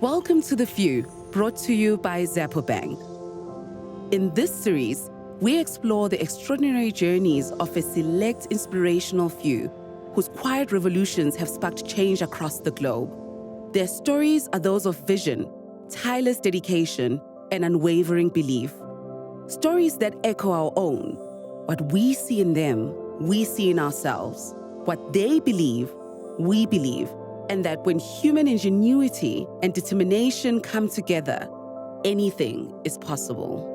Welcome to The Few, brought to you by Xapo Bank. In this series, we explore the extraordinary journeys of a select inspirational few whose quiet revolutions have sparked change across the globe. Their stories are those of vision, tireless dedication, and unwavering belief. Stories that echo our own. What we see in them, we see in ourselves. What they believe, we believe. And that when human ingenuity and determination come together, anything is possible.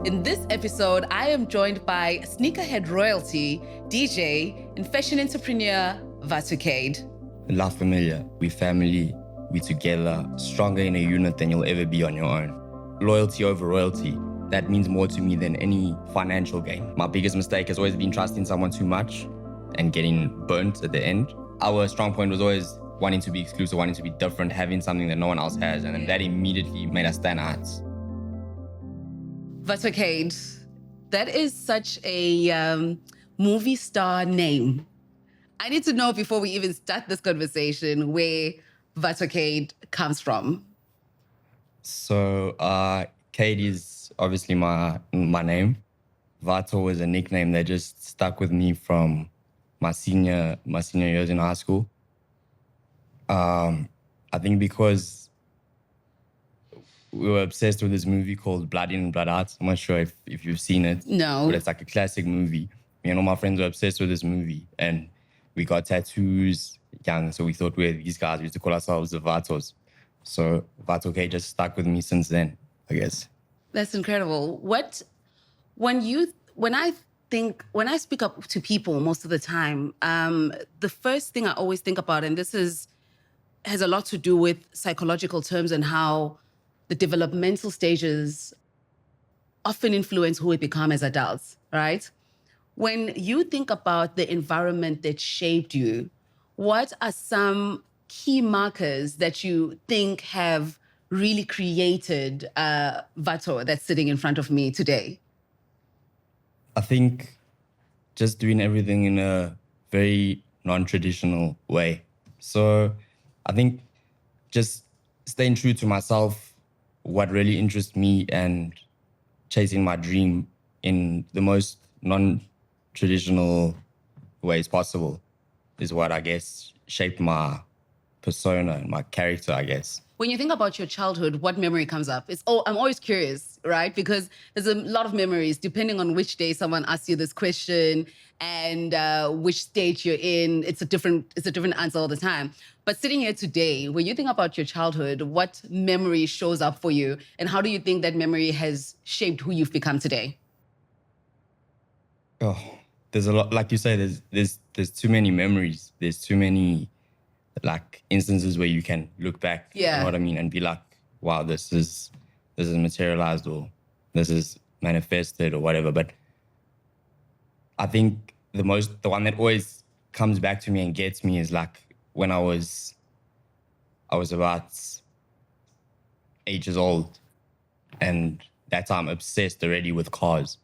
In this episode, I am joined by sneakerhead royalty, DJ, and fashion entrepreneur, Vato Kayde. La Familia, we family, we together, stronger in a unit than you'll ever be on your own. Loyalty over royalty. That means more to me than any financial gain. My biggest mistake has always been trusting someone too much and getting burnt at the end. Our strong point was always wanting to be exclusive, wanting to be different, having something that no one else has, and then that immediately made us stand out. Vato Kayde, that is such a movie star name. I need to know before we even start this conversation where Vato Kayde comes from. So, Kayde is obviously my name. Vato was a nickname that just stuck with me from my senior years in high school. I think because we were obsessed with this movie called Blood In and Blood Out. I'm not sure if you've seen it. No. But it's like a classic movie. Me and all my friends were obsessed with this movie, and we got tattoos young, so we thought we were these guys. We used to call ourselves the Vatos. So Vato Kayde just stuck with me since then, I guess. That's incredible. When I speak up to people most of the time, the first thing I always think about, and this has a lot to do with psychological terms and how the developmental stages often influence who we become as adults, right? When you think about the environment that shaped you, what are some key markers that you think have really created Vato that's sitting in front of me today? I think just doing everything in a very non-traditional way. So I think just staying true to myself, what really interests me, and chasing my dream in the most non-traditional ways possible is what I guess shaped my persona and my character, I guess. When you think about your childhood, what memory comes up? I'm always curious, right? Because there's a lot of memories depending on which day someone asks you this question and which stage you're in. It's a different answer all the time. But sitting here today, when you think about your childhood, what memory shows up for you, and how do you think that memory has shaped who you've become today? Oh, there's a lot. Like you say, there's too many memories. There's too many like instances where you can look back, you know what I mean, and be like, wow, this is materialized, or this is manifested, or whatever. But I think the one that always comes back to me and gets me is like when I was about 8 years old, and that's how I'm obsessed already with cars,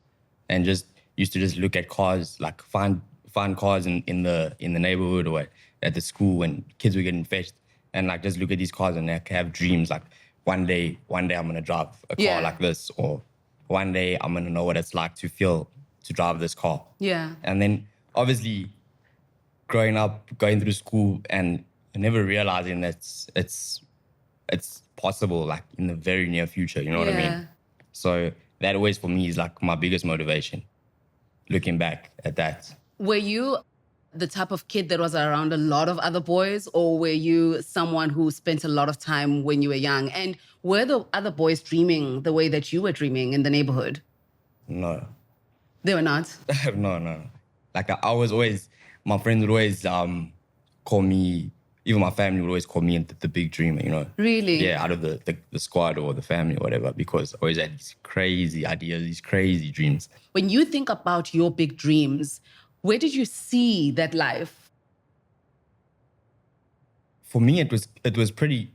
and just used to just look at cars, like find cars in the neighborhood or at the school when kids were getting fetched, and like just look at these cars and like have dreams like one day I'm gonna drive a car like this, or one day I'm gonna know what it's like to drive this car. Yeah. And then obviously growing up, going through school and never realizing that it's possible like in the very near future, you know what I mean? So that always for me is like my biggest motivation, looking back at that. Were you the type of kid that was around a lot of other boys, or were you someone who spent a lot of time when you were young? And were the other boys dreaming the way that you were dreaming in the neighborhood? No. They were not? No. Like I was always, my friends would always call me, even my family would always call me the big dreamer, you know? Really? Yeah, out of the squad or the family or whatever, because I always had these crazy ideas, these crazy dreams. When you think about your big dreams, where did you see that life? For me, it was pretty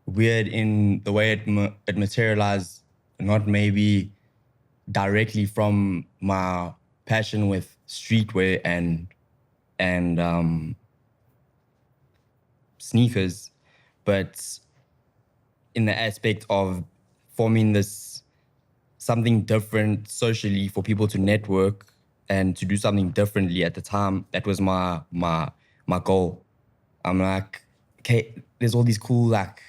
weird in the way it materialized, not maybe directly from my passion with streetwear and sneakers, but in the aspect of forming this something different socially for people to network and to do something differently at the time. That was my goal. I'm like, okay, there's all these cool, like,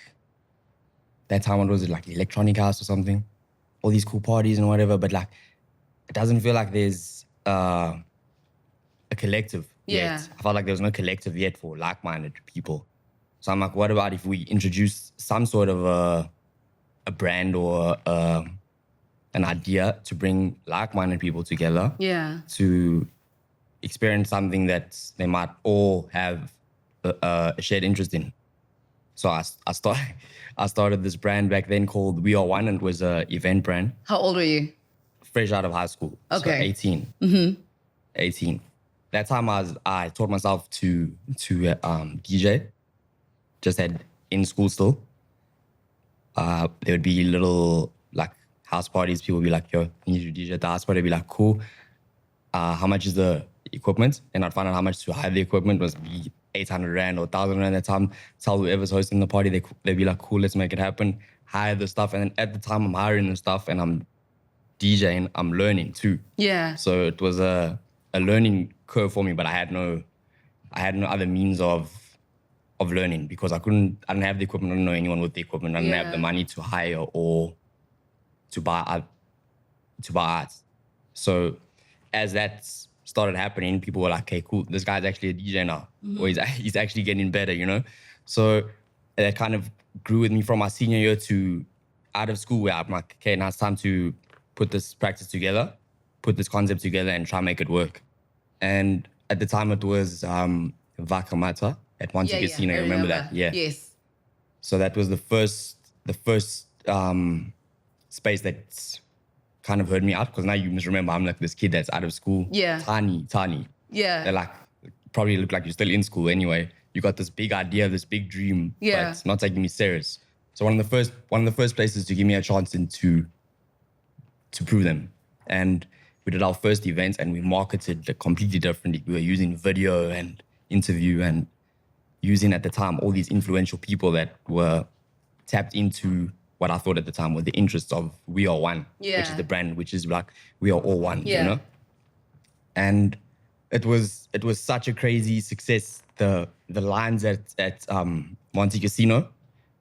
that time, what was it, like Electronic House or something? All these cool parties and whatever, but like, it doesn't feel like there's a collective yet. I felt like there was no collective yet for like-minded people. So I'm like, what about if we introduce some sort of a brand or an idea to bring like-minded people together to experience something that they might all have a shared interest in. So I started this brand back then called We Are One, and it was an event brand. How old were you? Fresh out of high school. Okay. So 18. 18. That time I taught myself to DJ. Just had in school still. There would be little like house parties. People would be like, yo, you need to DJ at the house party. I'd be like, cool. How much is the equipment? And I'd find out how much to hire the equipment was be 800 Rand or 1,000 Rand at the time. Tell whoever's hosting the party, they'd be like, cool, let's make it happen. Hire the stuff. And then at the time I'm hiring the stuff and I'm DJing, I'm learning too. Yeah. So it was a learning curve for me, but I had no other means of learning because I didn't have the equipment. I didn't know anyone with the equipment. I didn't have the money to hire or to buy art. So as that started happening, people were like, okay, cool, this guy's actually a DJ now. Or he's actually getting better, you know? So that kind of grew with me from my senior year to out of school where I'm like, okay, now it's time to put this practice together, put this concept together and try and make it work. And at the time it was Vato at Monte Casino. I remember that? Yeah. Yes. So that was the first space that kind of heard me out because now you must remember I'm like this kid that's out of school. Yeah. Tiny. Yeah. They're like, probably look like you're still in school anyway. You got this big idea, this big dream, but not taking me serious. So one of the first places to give me a chance to prove them. And we did our first event and we marketed it completely differently. We were using video and interview and using at the time all these influential people that were tapped into what I thought at the time were the interests of We Are One, which is the brand, which is like we are all one, you know? And it was such a crazy success. The lines at Monte Casino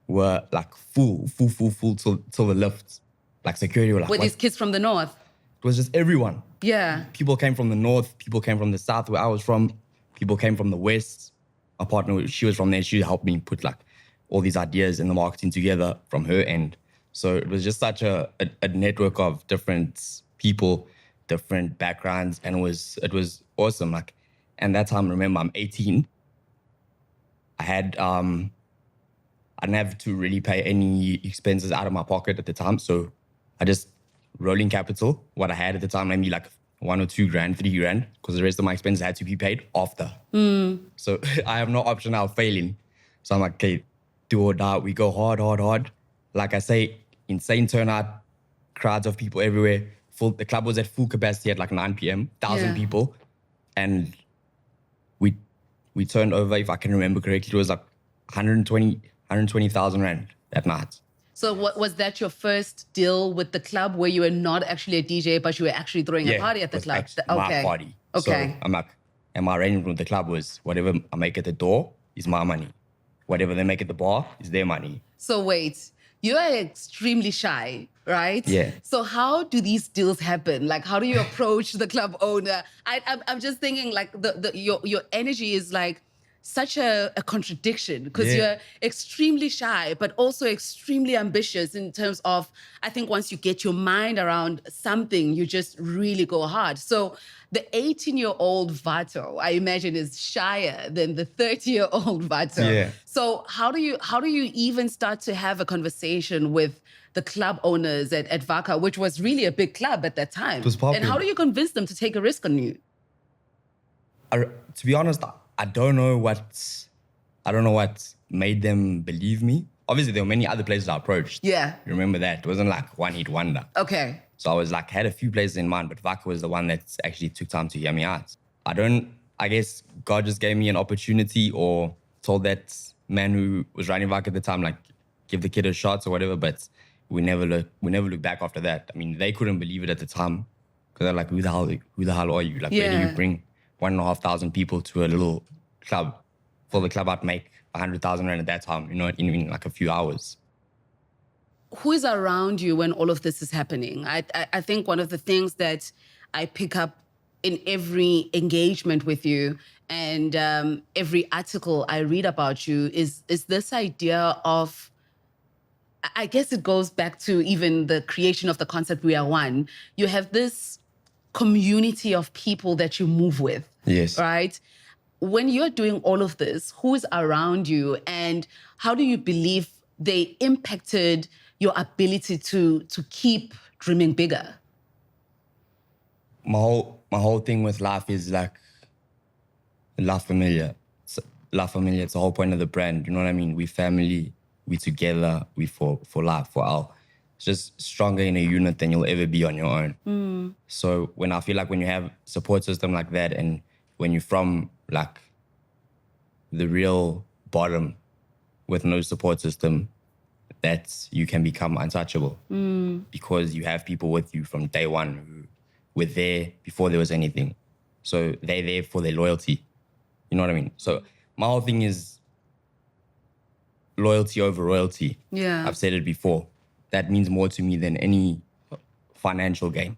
were like full till the lift. Like security were like, with these kids from the north. It was just everyone. Yeah. People came from the north, people came from the south where I was from, people came from the west. My partner, she was from there. She helped me put like all these ideas and the marketing together from her end. So it was just such a network of different people, different backgrounds, and it was awesome. Like, and that time, remember, I'm 18. I didn't have to really pay any expenses out of my pocket at the time. So I just rolling capital, what I had at the time, maybe like 1 or 2 grand, 3 grand, because the rest of my expenses had to be paid after. So I have no option now of failing. So I'm like, okay, do or die. We go hard. Like I say, insane turnout, crowds of people everywhere. The club was at full capacity at like 9 p.m., 1,000 people. And we turned over, if I can remember correctly, it was like 120,000 Rand that night. So was that your first deal with the club where you were not actually a DJ, but you were actually throwing a party at the club? My party. Okay. So I'm like, and my arrangement with the club was whatever I make at the door is my money. Whatever they make at the bar is their money. So wait, you are extremely shy, right? Yeah. So how do these deals happen? Like, how do you approach the club owner? I'm just thinking like your energy is like such a contradiction because you're extremely shy, but also extremely ambitious in terms of, I think once you get your mind around something, you just really go hard. So the 18-year-old Vato, I imagine, is shyer than the 30-year-old Vato. Yeah. So how do you even start to have a conversation with the club owners at Vaca, which was really a big club at that time? It was popular. And how do you convince them to take a risk on you? To be honest, I don't know what made them believe me. obviously there were many other places I approached. Yeah. Remember that? It wasn't like one hit wonder. Okay. So I was like, had a few places in mind, but Vato was the one that actually took time to hear me out. I guess God just gave me an opportunity or told that man who was running Vato at the time, like, give the kid a shot or whatever, but we never looked back after that. I mean, they couldn't believe it at the time because they're like, who the hell are you? Like, where do you bring 1,500 people to a little club? Fill the club out, make 100,000 rand at that time, in like a few hours. Who is around you when all of this is happening? I think one of the things that I pick up in every engagement with you and every article I read about you is this idea of, I guess it goes back to even the creation of the concept We Are One. You have this community of people that you move with. Yes. Right? When you're doing all of this, who is around you and how do you believe they impacted your ability to keep dreaming bigger? My whole thing with life is like La Familia. La Familia, it's the whole point of the brand. You know what I mean? We family, we together, we for life, for our. It's just stronger in a unit than you'll ever be on your own. So when I feel like when you have a support system like that and when you're from like the real bottom with no support system, that you can become untouchable because you have people with you from day one who were there before there was anything. So they're there for their loyalty. You know what I mean? So my whole thing is loyalty over royalty. Yeah. I've said it before. That means more to me than any financial gain.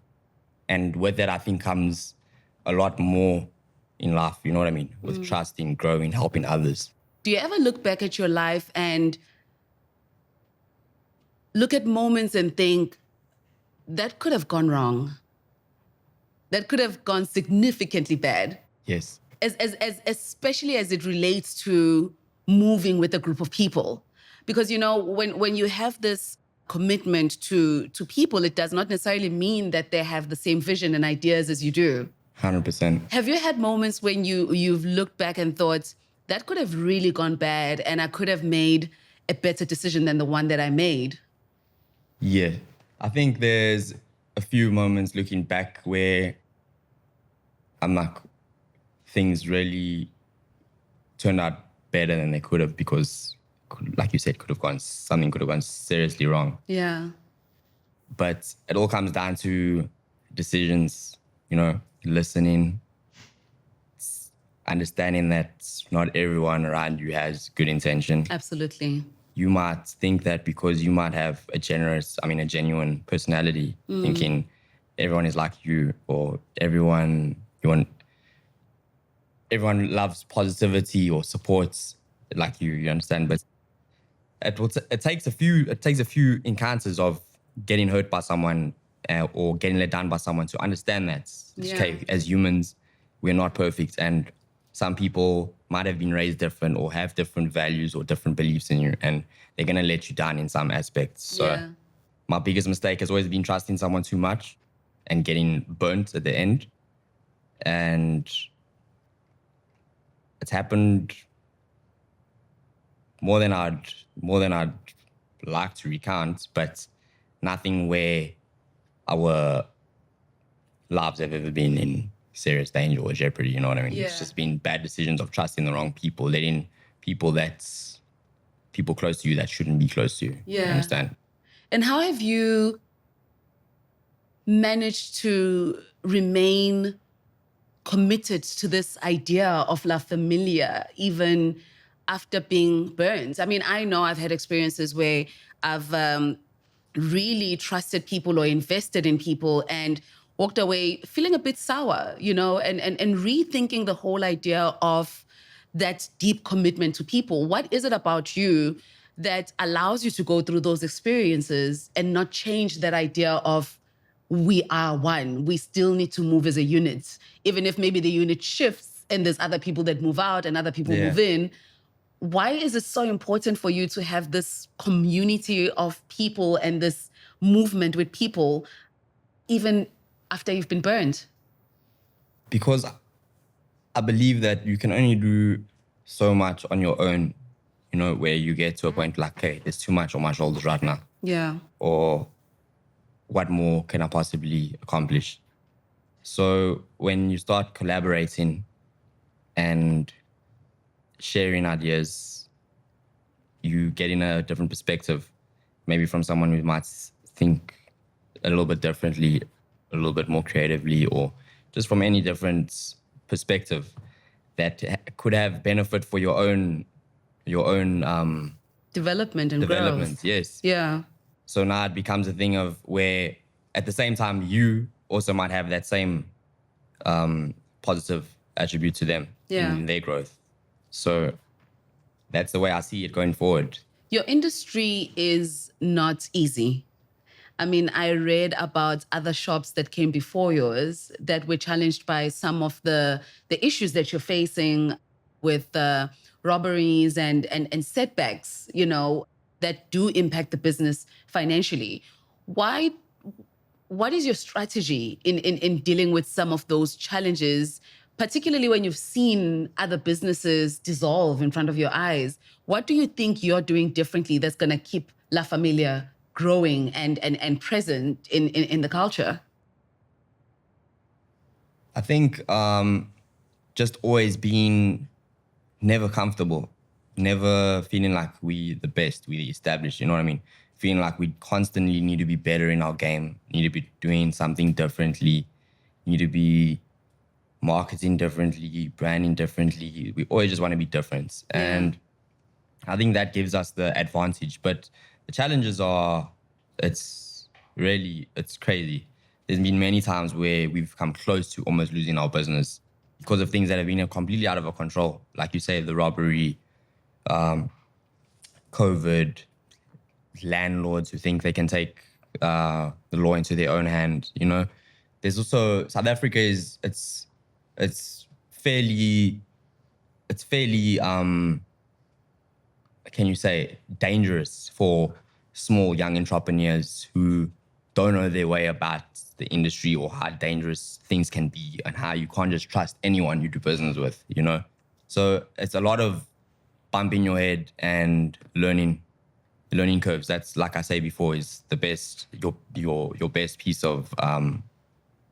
And with that, I think comes a lot more in life, you know what I mean? With trusting, growing, helping others. Do you ever look back at your life and look at moments and think, that could have gone wrong? That could have gone significantly bad? Yes. Especially as it relates to moving with a group of people. Because, when you have this commitment to people, it does not necessarily mean that they have the same vision and ideas as you do. 100%. Have you had moments when you've looked back and thought, that could have really gone bad and I could have made a better decision than the one that I made? Yeah. I think there's a few moments looking back where I'm like, things really turned out better than they could have because, like you said, something could have gone seriously wrong. Yeah. But it all comes down to decisions, listening, understanding that not everyone around you has good intention. Absolutely. You might think that because you might have a genuine personality, thinking everyone is like you or everyone loves positivity or supports like you understand? But it takes a few encounters of getting hurt by someone or getting let down by someone to understand that, okay, as humans, we're not perfect and some people might have been raised different or have different values or different beliefs in you and they're going to let you down in some aspects. So my biggest mistake has always been trusting someone too much and getting burnt at the end. And it's happened more than I'd like to recount, but nothing where our lives have ever been in serious danger or jeopardy, you know what I mean? Yeah. It's just been bad decisions of trusting the wrong people, letting people close to you that shouldn't be close to you. Yeah. You understand? And how have you managed to remain committed to this idea of La Familia, even after being burned? I mean, I know I've had experiences where I've really trusted people or invested in people and walked away feeling a bit sour, and rethinking the whole idea of that deep commitment to people. What is it about you that allows you to go through those experiences and not change that idea of we are one? We still need to move as a unit, even if maybe the unit shifts and there's other people that move out and other people move in. Why is it so important for you to have this community of people and this movement with people, even after you've been burned? Because I believe that you can only do so much on your own you know, where you get to a point like, hey, there's too much on my shoulders right now. Yeah. Or what more can I possibly accomplish? So when you start collaborating and sharing ideas, you get in a different perspective, maybe from someone who might think a little bit differently, a little bit more creatively, or just from any different perspective that could have benefit for your own Development and development. growth. Yes. Yeah. So now it becomes a thing of where at the same time you also might have that same positive attribute to them in their growth. So that's the way I see it going forward. Your industry is not easy. I mean, I read about other shops that came before yours that were challenged by some of the issues that you're facing with robberies and setbacks, you know, that do impact the business financially. What is your strategy in dealing with some of those challenges, particularly when you've seen other businesses dissolve in front of your eyes? What do you think you're doing differently that's going to keep La Familia growing and present in the culture? I think just always being never comfortable, never feeling like we the best, we the established, you know what I mean? Feeling like we constantly need to be better in our game, need to be doing something differently, need to be marketing differently, branding differently. We always just want to be different. And I think that gives us the advantage. But the challenges are, it's crazy. There's been many times where we've come close to almost losing our business because of things that have been completely out of our control. Like you say, the robbery, COVID, landlords who think they can take the law into their own hand, you know. There's also, South Africa it's fairly, can you say, dangerous for small young entrepreneurs who don't know their way about the industry or how dangerous things can be and how you can't just trust anyone you do business with, you know? So it's a lot of bumping your head and learning curves. That's, like I say before, is the best, your best piece of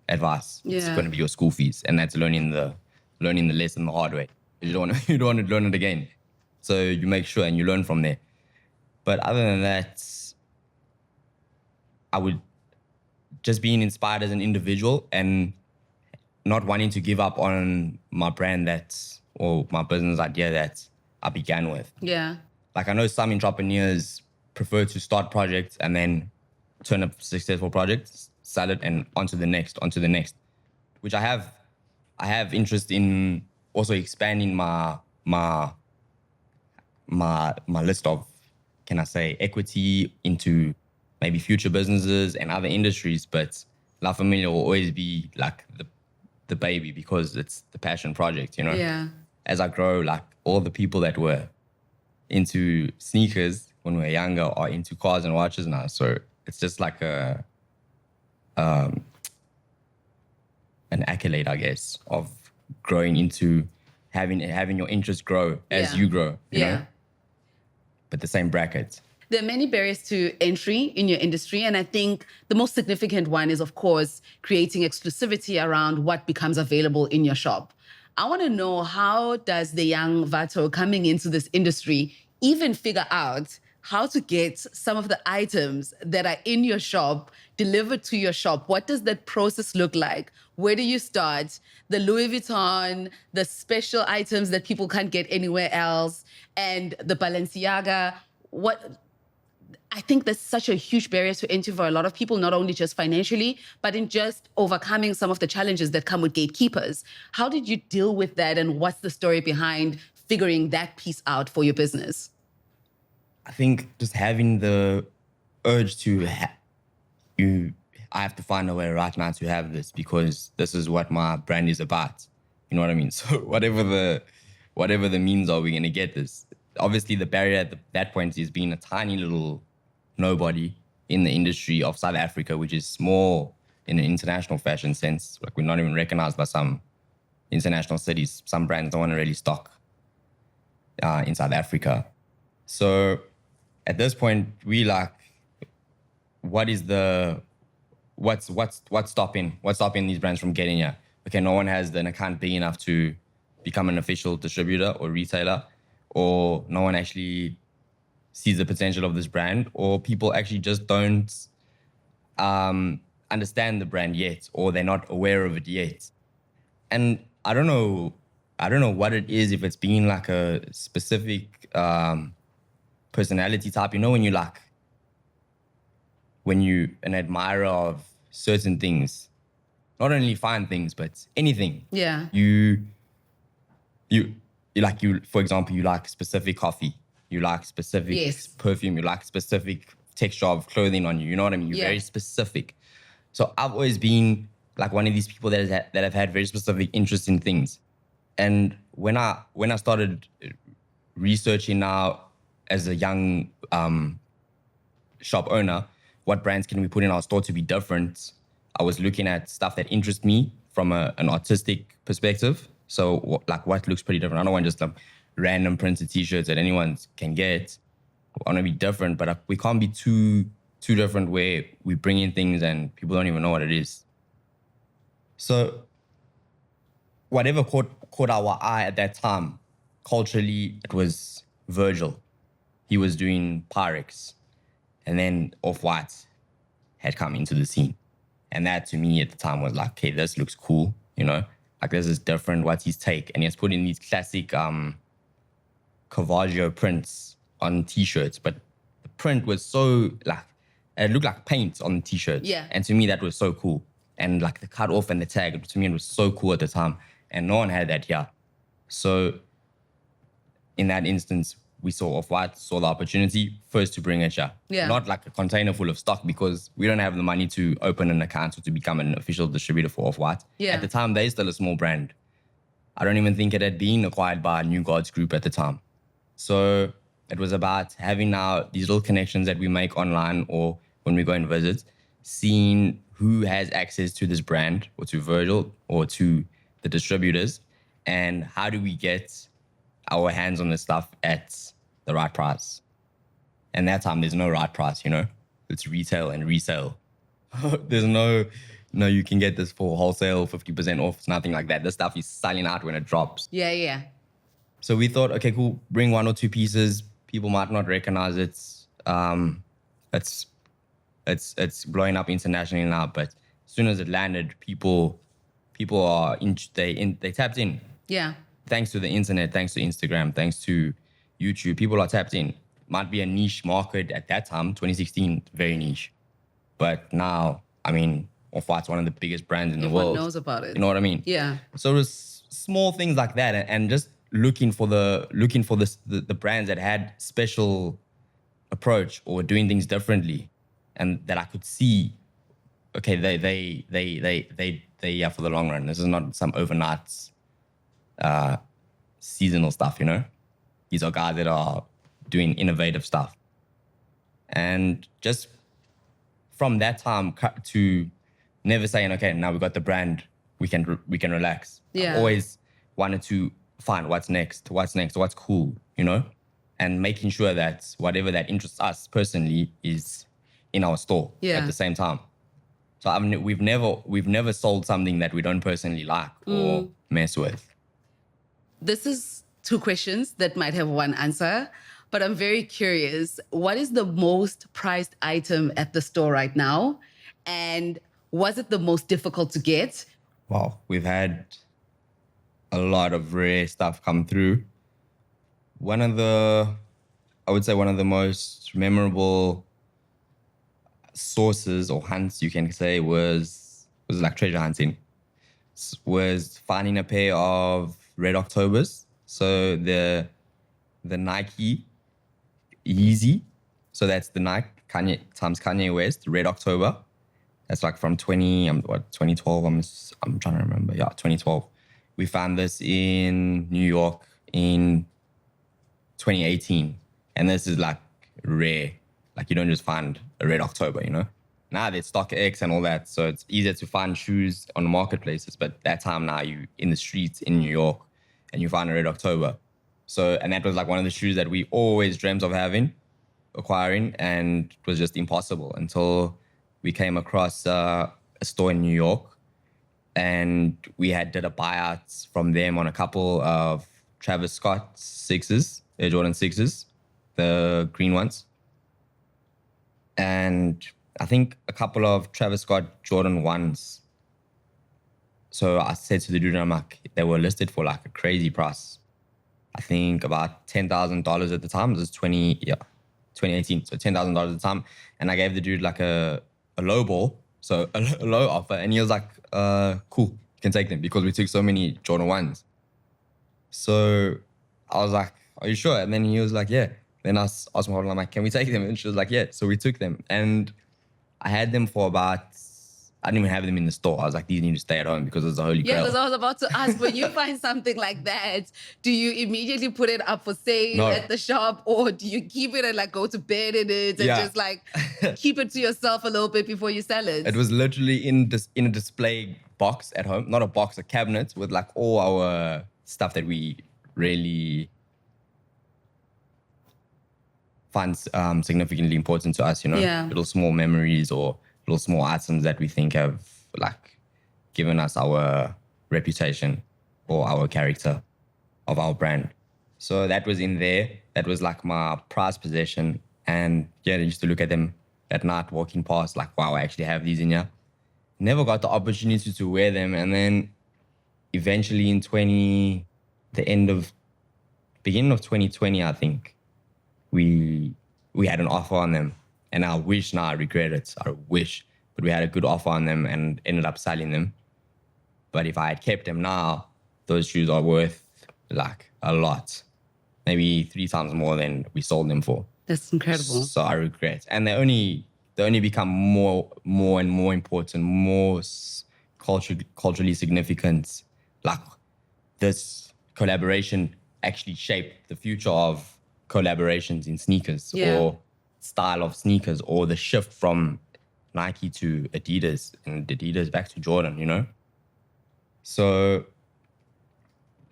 advice. Yeah. It's going to be your school fees, and that's learning the lesson the hard way. You don't want to learn it again. So you make sure and you learn from there. But other than that, I would just being inspired as an individual and not wanting to give up on my brand or my business idea that I began with. Yeah. Like I know some entrepreneurs prefer to start projects and then turn a successful project, sell it, and onto the next, which I have interest in also expanding my list of, can I say, equity into maybe future businesses and other industries. But La Familia will always be like the baby because it's the passion project, you know? Yeah. As I grow, like all the people that were into sneakers when we were younger are into cars and watches now. So it's just like an accolade, I guess, of growing into having your interest grow as you grow, you know? But the same bracket. There are many barriers to entry in your industry, and I think the most significant one is, of course, creating exclusivity around what becomes available in your shop. I want to know, how does the young Vato coming into this industry even figure out how to get some of the items that are in your shop delivered to your shop? What does that process look like? Where do you start? The Louis Vuitton, the special items that people can't get anywhere else, and the Balenciaga. I think there's such a huge barrier to entry for a lot of people, not only just financially, but in just overcoming some of the challenges that come with gatekeepers. How did you deal with that, and what's the story behind figuring that piece out for your business? I think just having the urge to I have to find a way right now to have this because this is what my brand is about. You know what I mean? So whatever the means are, we're going to get this. Obviously, the barrier at that point is being a tiny little nobody in the industry of South Africa, which is small in an international fashion sense. Like, we're not even recognized by some international cities. Some brands don't want to really stock in South Africa. So at this point, we like, what's stopping these brands from getting here? Okay, no one has an account big enough to become an official distributor or retailer, or no one actually sees the potential of this brand, or people actually just don't understand the brand yet, or they're not aware of it yet. And I don't know what it is, if it's been like a specific personality type. You know, when you an admirer of certain things, not only fine things, but anything. Yeah. For example, you like specific coffee, you like specific perfume, you like specific texture of clothing on you. You know what I mean? You're very specific. So I've always been like one of these people that have had very specific interest in things. And when I started researching now as a young shop owner, what brands can we put in our store to be different? I was looking at stuff that interests me from an artistic perspective. So what looks pretty different? I don't want just random printed t-shirts that anyone can get. I want to be different, but we can't be too different where we bring in things and people don't even know what it is. So whatever caught our eye at that time, culturally, it was Virgil. He was doing Pyrex. And then Off-White had come into the scene. And that to me at the time was like, okay, this looks cool, you know? Like this is different, what's his take? And he has put in these classic Caravaggio prints on t-shirts, but the print was so like, it looked like paint on the t-shirts. Yeah. And to me, that was so cool. And like the cut off and the tag, to me, it was so cool at the time. And no one had that here. So in that instance, we saw Off-White, saw the opportunity first to bring it here. Yeah. Not like a container full of stock, because we don't have the money to open an account or to become an official distributor for Off-White. Yeah. At the time, they're still a small brand. I don't even think it had been acquired by New Guards Group at the time. So it was about having now these little connections that we make online or when we go and visit, seeing who has access to this brand or to Virgil or to the distributors, and how do we get our hands on the stuff at the right price. And that time, there's no right price, you know? It's retail and resale. There's no, you can get this for wholesale, 50% off. It's nothing like that. This stuff is selling out when it drops. Yeah. So we thought, okay, cool, bring one or two pieces. People might not recognize it. It's blowing up internationally now, but as soon as it landed, people are they tapped in. Yeah. Thanks to the internet, thanks to Instagram, thanks to YouTube, people are tapped in. Might be a niche market at that time, 2016, very niche. But now, I mean, Off-White's one of the biggest brands in the world. Everyone knows about it. You know what I mean? Yeah. So it was small things like that, and just looking for the brands that had special approach or doing things differently, and that I could see, okay, they for the long run. This is not some overnight seasonal stuff, you know? These are guys that are doing innovative stuff. And just from that time to never saying, okay, now we got the brand, we can relax. Yeah. I've always wanted to find what's next, what's cool, you know? And making sure that whatever that interests us personally is in our store at the same time. So I mean, we've never sold something that we don't personally like or mess with. This is two questions that might have one answer, but I'm very curious. What is the most prized item at the store right now? And was it the most difficult to get? Wow, we've had a lot of rare stuff come through. I would say one of the most memorable sources or hunts, you can say, was like treasure hunting. Was finding a pair of Red Octobers. So the Nike Yeezy. So that's the Nike Kanye times Kanye West, Red October. That's like from 2012. I'm trying to remember. Yeah, 2012. We found this in New York in 2018. And this is like rare. Like you don't just find a Red October, you know? Now there's StockX and all that. So it's easier to find shoes on the marketplaces. But that time now you in the streets in New York and you find a Red October. So, and that was like one of the shoes that we always dreamt of acquiring, and it was just impossible until we came across a store in New York, and we did a buyout from them on a couple of Travis Scott sixes, Air Jordan sixes, the green ones. And I think a couple of Travis Scott Jordan 1s. So I said to the dude, I'm like, they were listed for like a crazy price. I think about $10,000 at the time. This is 2018. So $10,000 at the time. And I gave the dude like a low ball, so a low offer. And he was like, cool, you can take them, because we took so many Jordan 1s. So I was like, are you sure? And then he was like, yeah. Then I asked my mom, I'm like, can we take them? And she was like, yeah. So we took them. And I had them for about, I didn't even have them in the store. I was like, these need to stay at home because it's the holy grail. Yeah, because I was about to ask, when you find something like that, do you immediately put it up for sale at the shop, or do you keep it and like go to bed in it and just like keep it to yourself a little bit before you sell it? It was literally in a display box at home, not a box, a cabinet with like all our stuff that we really find significantly important to us, you know? Yeah. Little small memories or little small items that we think have like given us our reputation or our character of our brand. So that was in there. That was like my prized possession. And yeah, I used to look at them at night walking past, like, wow, I actually have these in here. Never got the opportunity to wear them. And then eventually in beginning of 2020, I think, we had an offer on them. And I wish, now I regret it, I wish, but we had a good offer on them and ended up selling them. But if I had kept them now, those shoes are worth like a lot, maybe 3 times more than we sold them for. That's incredible. So I regret. And they only become more and more important, more culturally significant. Like this collaboration actually shaped the future of collaborations in sneakers or style of sneakers, or the shift from Nike to Adidas and Adidas back to Jordan, you know? So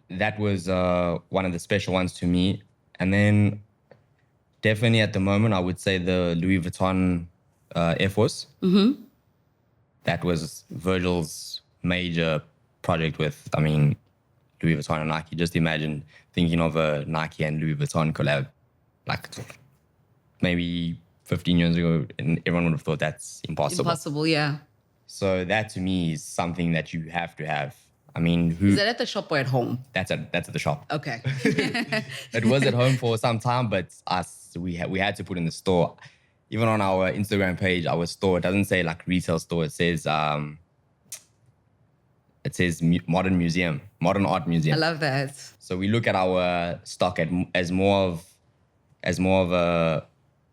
that was one of the special ones to me. And then definitely at the moment, I would say the Louis Vuitton Air Force. Mm-hmm. That was Virgil's major project with, Louis Vuitton and Nike. Just imagine thinking of a Nike and Louis Vuitton collab, like maybe 15 years ago, and everyone would have thought that's impossible. Impossible, yeah. So that to me is something that you have to have. Is that at the shop or at home? That's at the shop. Okay. It was at home for some time, but we had to put in the store. Even on our Instagram page, our store, it doesn't say like retail store. It says modern art museum. I love that. So we look at our stock as more of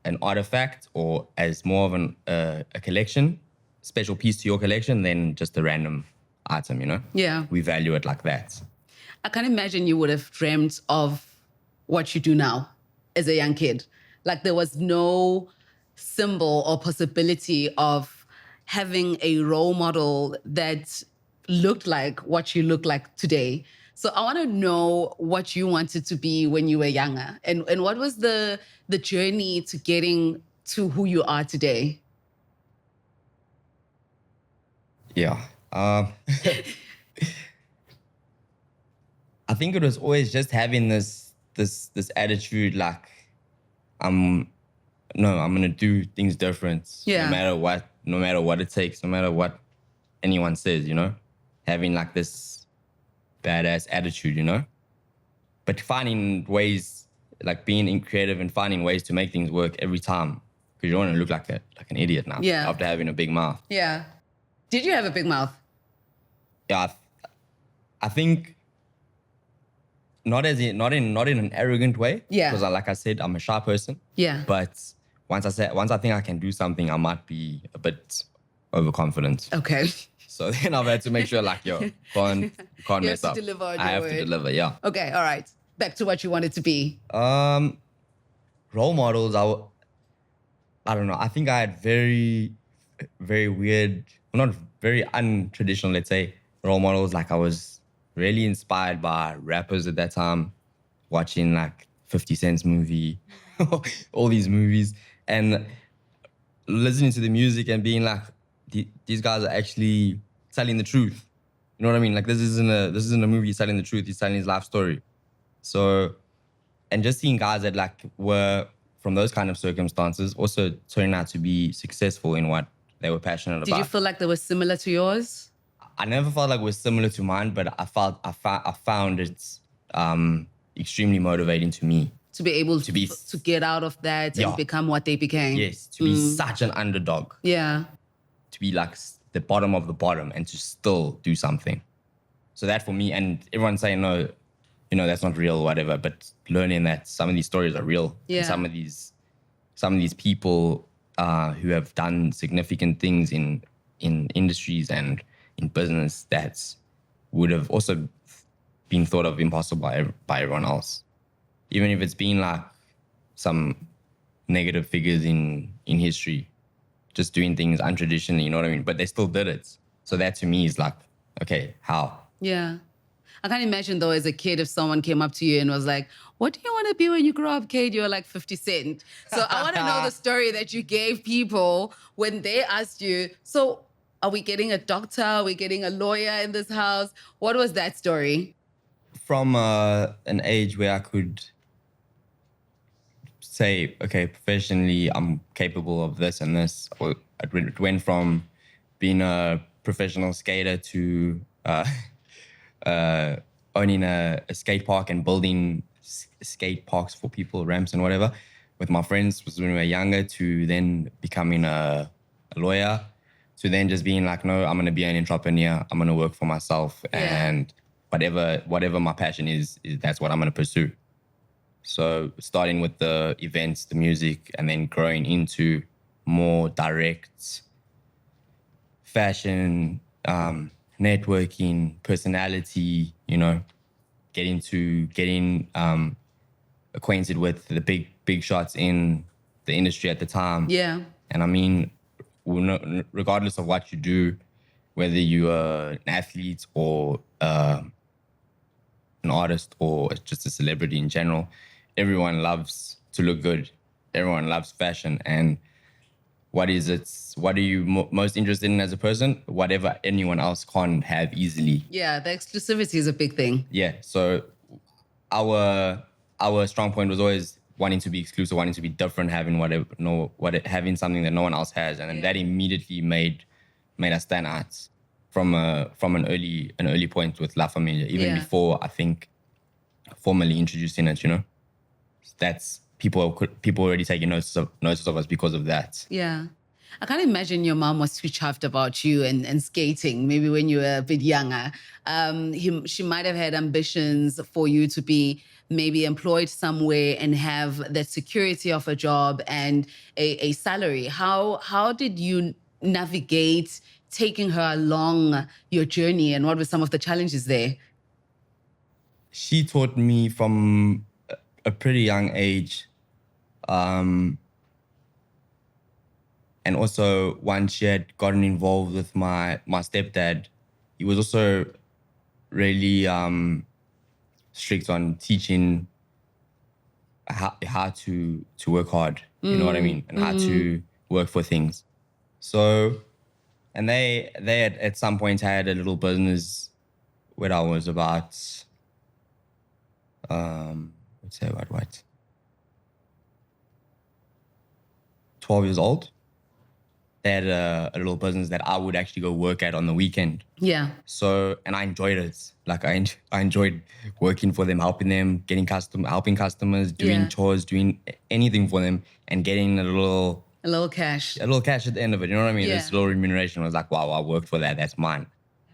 an artifact, or as more of a collection, special piece to your collection, than just a random item, you know? Yeah. We value it like that. I can't imagine you would have dreamt of what you do now as a young kid. Like there was no symbol or possibility of having a role model that looked like what you look like today. So I want to know what you wanted to be when you were younger, and what was the journey to getting to who you are today? Yeah. I think it was always just having this attitude, like, I'm gonna do things different. Yeah. No matter what it takes, no matter what anyone says, you know? Having like this badass attitude, you know? But finding ways, like being creative and finding ways to make things work every time. Because you don't want to look like an idiot now. Yeah. After having a big mouth. Yeah. Did you have a big mouth? Yeah, I think not in an arrogant way. Yeah. Because like I said, I'm a shy person. Yeah. But once I think I can do something, I might be a bit overconfident. Okay. So then I've had to make sure, like, you can't mess up. Deliver on I your have word. to deliver, yeah. Okay, all right. Back to what you wanted to be. Role models, I don't know. I think I had very, very weird, not very untraditional, let's say, role models. Like I was really inspired by rappers at that time. watching like 50 Cent's movie, all these movies, and listening to the music and being like, these guys are actually telling the truth. You know what I mean? Like this isn't a movie he's telling the truth. He's telling his life story. So, and just seeing guys that like were from those kind of circumstances also turning out to be successful in what they were passionate about. Did you feel like they were similar to yours? I never felt like it was similar to mine, but I found it extremely motivating to me. To be able to get out of that and become what they became. Yes, to be such an underdog. Yeah. To be like the bottom of the bottom and to still do something. So that for me, and everyone's saying, no, you know, that's not real or whatever, but learning that some of these stories are real. Yeah. And some of these people who have done significant things in industries and in business that would have also been thought of impossible by everyone else. Even if it's been like some negative figures in history, just doing things untraditionally, you know what I mean? But they still did it. So that to me is like, okay, how? Yeah. I can't imagine though, as a kid, if someone came up to you and was like, what do you want to be when you grow up, Kayde? You're like 50 Cent. So I want to know the story that you gave people when they asked you, so are we getting a doctor? Are we getting a lawyer in this house? What was that story? From an age where I could say, okay, professionally, I'm capable of this and this. Or it went from being a professional skater to owning a skate park and building skate parks for people, ramps and whatever, with my friends was when we were younger, to then becoming a lawyer, to then just being like, no, I'm going to be an entrepreneur. I'm going to work for myself. Yeah. And whatever my passion is that's what I'm going to pursue. So starting with the events, the music, and then growing into more direct fashion, networking, personality, you know, getting acquainted with the big shots in the industry at the time. Yeah. And I mean, regardless of what you do, whether you're an athlete or an artist or just a celebrity in general, everyone loves to look good. Everyone loves fashion. And what are you most interested in as a person? Whatever anyone else can't have easily. Yeah, the exclusivity is a big thing. Yeah, so our strong point was always wanting to be exclusive, wanting to be different, having having something that no one else has, and then that immediately made us stand out from an early point with La Familia, even before I think formally introducing it. You know, that's people already taking notice of us because of that. Yeah. I can't imagine your mom was too chuffed about you and skating, maybe when you were a bit younger. She might have had ambitions for you to be maybe employed somewhere and have the security of a job and a salary. How did you navigate taking her along your journey, and what were some of the challenges there? She taught me from a pretty young age. And also, once she had gotten involved with my stepdad, he was also really strict on teaching how to work hard. You know what I mean? And how to work for things. So, and they had at some point had a little business when I was about, let's say about what? 12 years old. They had a little business that I would actually go work at on the weekend. Yeah. So, and I enjoyed it. Like I enjoyed working for them, helping them, helping customers, doing chores, doing anything for them, and getting a little cash. A little cash at the end of it. You know what I mean? Yeah. This little remuneration was like, wow, I worked for that. That's mine.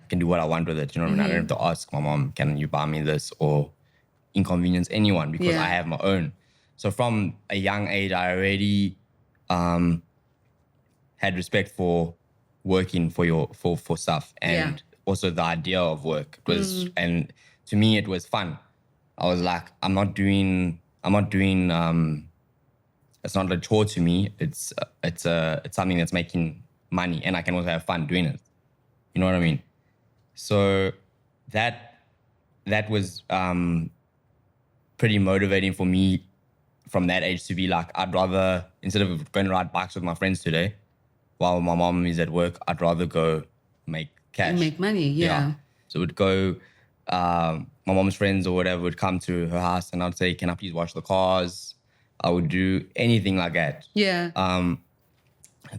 I can do what I want with it. You know what I mean? I don't have to ask my mom, can you buy me this, or inconvenience anyone, because I have my own. So from a young age, I already had respect for working for stuff, and also the idea of work was, and to me it was fun. I was like, I'm not doing it's not a chore to me. It's something that's making money, and I can also have fun doing it. You know what I mean? So that was pretty motivating for me from that age to be like, I'd rather, instead of going to ride bikes with my friends today, while my mom is at work, I'd rather go make cash. And make money, yeah. So we'd go, my mom's friends or whatever would come to her house and I'd say, can I please wash the cars? I would do anything like that. Yeah.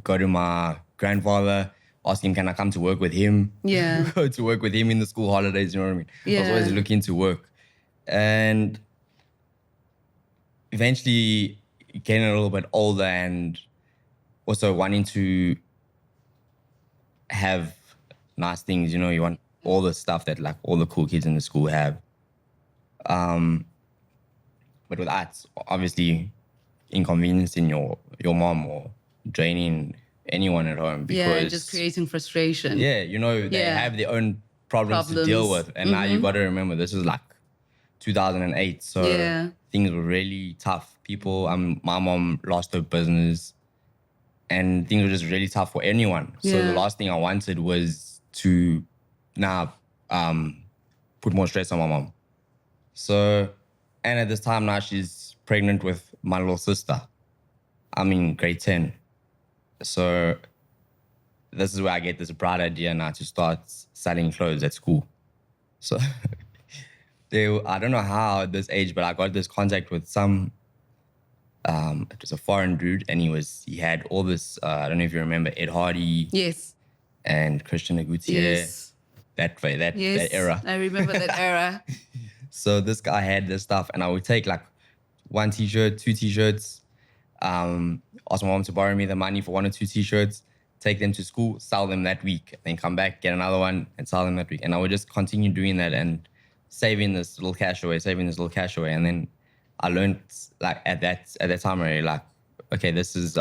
Go to my grandfather, ask him, can I come to work with him? Yeah. Go to work with him in the school holidays, you know what I mean? Yeah. I was always looking to work. And eventually getting a little bit older and also wanting to have nice things, you know, you want all the stuff that like all the cool kids in the school have. But with that, obviously inconveniencing your mom or draining anyone at home because just creating frustration. Yeah, you know, they have their own problems to deal with. And now you got to remember, this is like 2008. So things were really tough. My mom lost her business and things were just really tough for anyone. So the last thing I wanted was to now put more stress on my mom. So, and at this time now she's pregnant with my little sister. I'm in grade 10. So this is where I get this bright idea now to start selling clothes at school. So I don't know how at this age, but I got this contact with some, it was a foreign dude and he had all this, I don't know if you remember Ed Hardy. Yes. And Christian Agutier. Yes. That era. I remember that era. So this guy had this stuff and I would take like 1 t-shirt, 2 t-shirts, ask my mom to borrow me the money for 1 or 2 t-shirts, take them to school, sell them that week, then come back, get another one and sell them that week. And I would just continue doing that and saving this little cash away. And then I learned like at that time already, like, okay, this is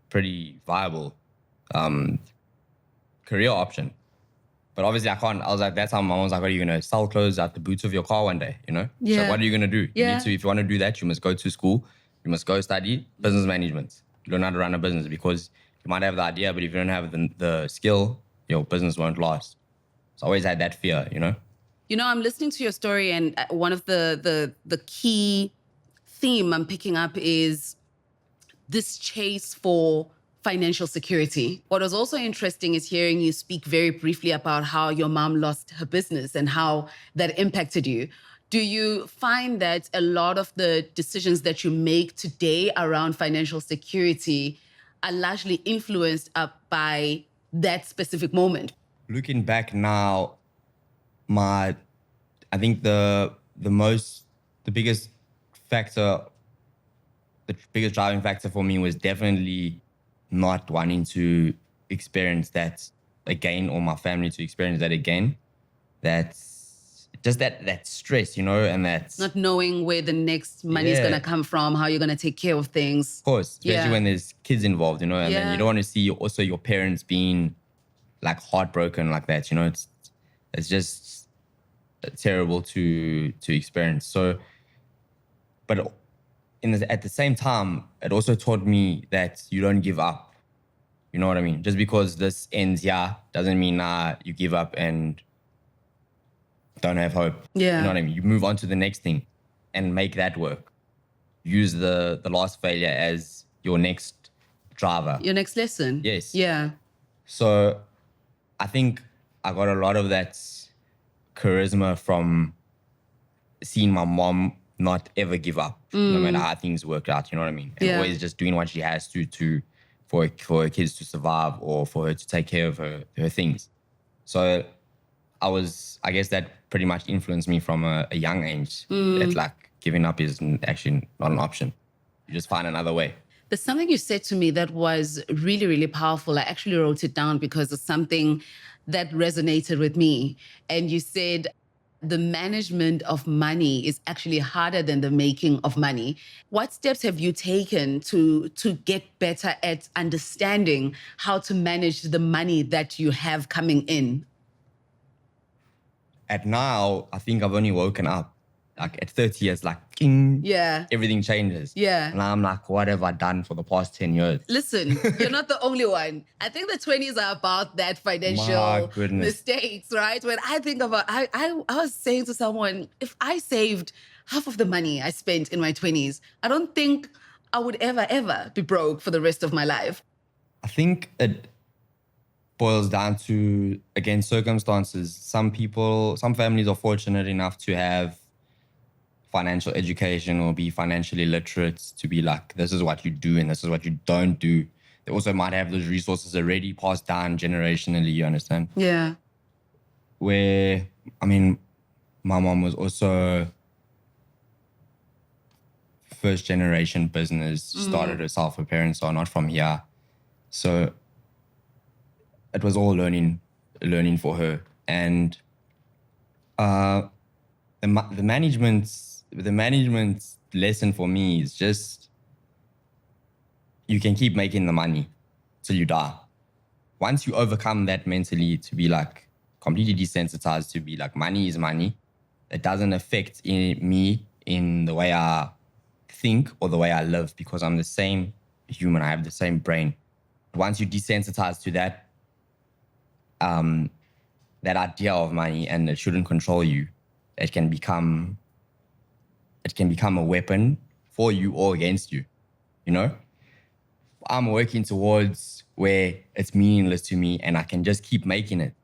pretty viable career option. But obviously I can't. I was like, that time my mom was like, what are you going to sell clothes out the boots of your car one day, you know? Yeah. So what are you going to do? Yeah. You need to, if you want to do that, you must go to school. You must go study business management. Learn how to run a business because you might have the idea, but if you don't have the skill, your business won't last. So I always had that fear, you know? You know, I'm listening to your story and one of the key theme I'm picking up is this chase for financial security. What was also interesting is hearing you speak very briefly about how your mom lost her business and how that impacted you. Do you find that a lot of the decisions that you make today around financial security are largely influenced by that specific moment? Looking back now, I think the biggest driving factor for me was definitely not wanting to experience that again, or my family to experience that again. That's just that stress, you know, and that's not knowing where the next money is going to come from, how you're going to take care of things. Of course, especially when there's kids involved, you know, and then you don't want to see also your parents being like heartbroken like that, you know. It's just terrible to experience. So, but at the same time, it also taught me that you don't give up. You know what I mean? Just because this ends here doesn't mean you give up and don't have hope. Yeah. You know what I mean? You move on to the next thing and make that work. Use the last failure as your next driver. Your next lesson. Yes. Yeah. So I think I got a lot of that charisma from seeing my mom not ever give up, no matter how things work out, you know what I mean? And always just doing what she has to for her kids to survive or for her to take care of her things. So I guess that pretty much influenced me from a young age. That like giving up is actually not an option. You just find another way. There's something you said to me that was really, really powerful. I actually wrote it down because it's something that resonated with me. And you said, the management of money is actually harder than the making of money. What steps have you taken to get better at understanding how to manage the money that you have coming in? At now, I think I've only woken up. Like at 30 years, like, ding, everything changes. Yeah. And I'm like, what have I done for the past 10 years? Listen, you're not the only one. I think the 20s are about that financial mistakes, right? When I think about, I was saying to someone, if I saved half of the money I spent in my 20s, I don't think I would ever be broke for the rest of my life. I think it boils down to, again, circumstances. Some families are fortunate enough to have financial education or be financially literate to be like, this is what you do and this is what you don't do. They also might have those resources already passed down generationally, you understand? Yeah. Where, I mean, my mom was also first generation business, started herself, her parents are not from here. So it was all learning for her. And the management lesson for me is just, you can keep making the money till you die. Once you overcome that mentally, to be like completely desensitized, to be like, money is money. It doesn't affect me in the way I think or the way I live, because I'm the same human. I have the same brain. Once you desensitize to that, that idea of money, and it shouldn't control you, it can become a weapon for you or against you, you know? I'm working towards where it's meaningless to me and I can just keep making it.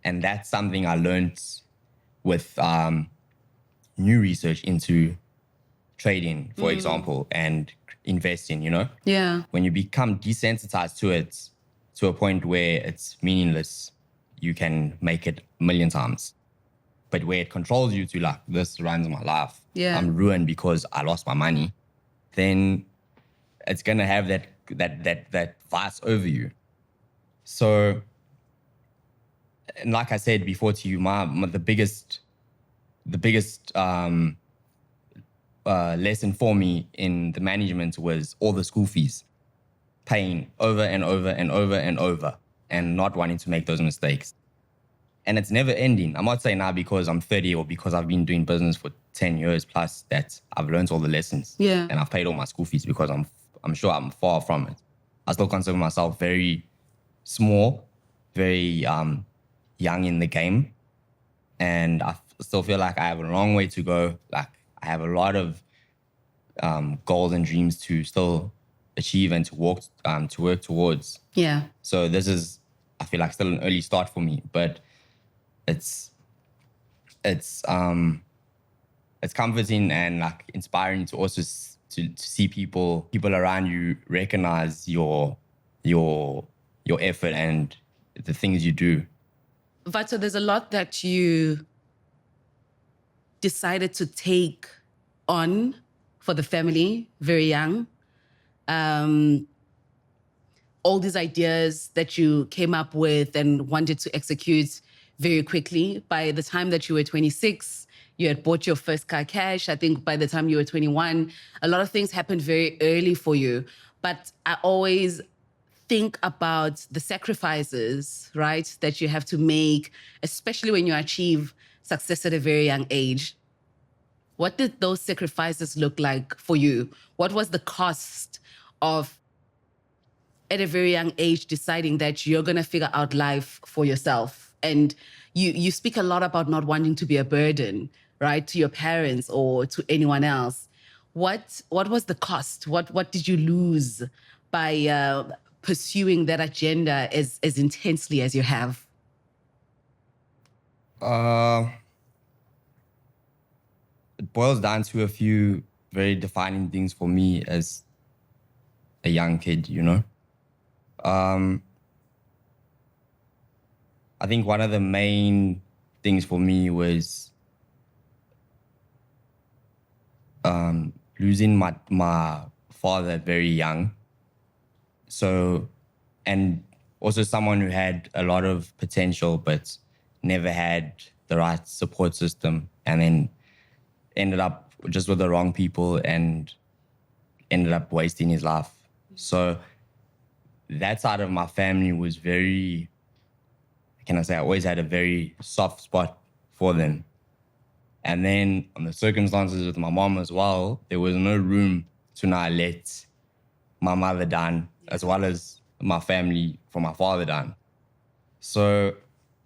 And that's something I learned with new research into trading, for example, and investing, you know? Yeah. When you become desensitized to it, to a point where it's meaningless, you can make it a million times. But where it controls you to like, this runs my life, I'm ruined because I lost my money, then it's gonna have that vice over you. So, and like I said before to you, the biggest lesson for me in the management was all the school fees, paying over and over and over and over, and not wanting to make those mistakes. And it's never ending. I'm not saying now because I'm 30 or because I've been doing business for 10 years plus that I've learned all the lessons. Yeah. And I've paid all my school fees, because I'm sure I'm far from it. I still consider myself very small, very young in the game. And I still feel like I have a long way to go. Like, I have a lot of goals and dreams to still achieve and to work towards. Yeah. So this is, I feel like, still an early start for me, but it's comforting and like inspiring to also to see people around you recognize your effort and the things you do. Vato, there's a lot that you decided to take on for the family very young. All these ideas that you came up with and wanted to execute very quickly. By the time that you were 26, you had bought your first car cash. I think by the time you were 21, a lot of things happened very early for you. But I always think about the sacrifices, right, that you have to make, especially when you achieve success at a very young age. What did those sacrifices look like for you? What was the cost of, at a very young age, deciding that you're going to figure out life for yourself? And you speak a lot about not wanting to be a burden, right, to your parents or to anyone else. What was the cost? What did you lose by pursuing that agenda as intensely as you have? It boils down to a few very defining things for me as a young kid, you know? I think one of the main things for me was losing my father very young. So, and also someone who had a lot of potential but never had the right support system, and then ended up just with the wrong people and ended up wasting his life. So that side of my family was very, can I say, I always had a very soft spot for them. And then on the circumstances with my mom as well, there was no room to not let my mother down, as well as my family for my father down. So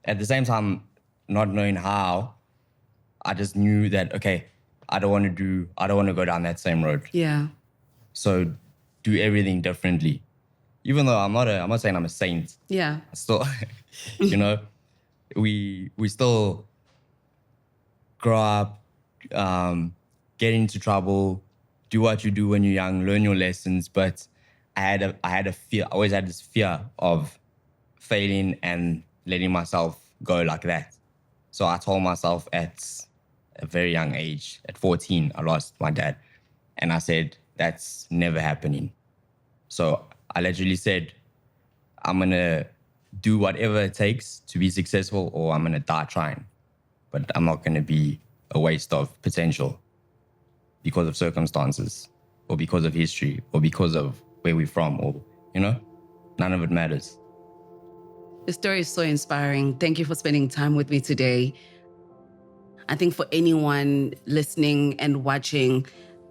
at the same time, not knowing how, I just knew that, okay, I don't want to go down that same road. Yeah. So do everything differently. Even though I'm not saying I'm a saint. Yeah. Still, we still grow up, get into trouble, do what you do when you're young, learn your lessons. But I had a fear. I always had this fear of failing and letting myself go like that. So I told myself at a very young age, at 14, I lost my dad. And I said, that's never happening. So I literally said, I'm going to do whatever it takes to be successful, or I'm going to die trying. But I'm not going to be a waste of potential because of circumstances or because of history or because of where we're from, or, none of it matters. The story is so inspiring. Thank you for spending time with me today. I think for anyone listening and watching,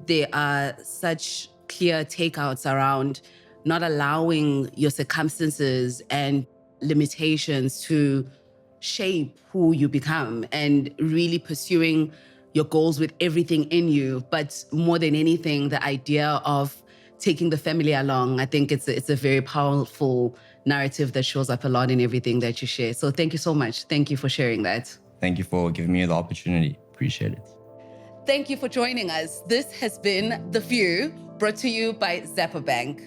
there are such clear takeouts around not allowing your circumstances and limitations to shape who you become, and really pursuing your goals with everything in you. But more than anything, the idea of taking the family along, I think it's a very powerful narrative that shows up a lot in everything that you share. So thank you so much. Thank you for sharing that. Thank you for giving me the opportunity. Appreciate it. Thank you for joining us. This has been The View, brought to you by Xapo Bank.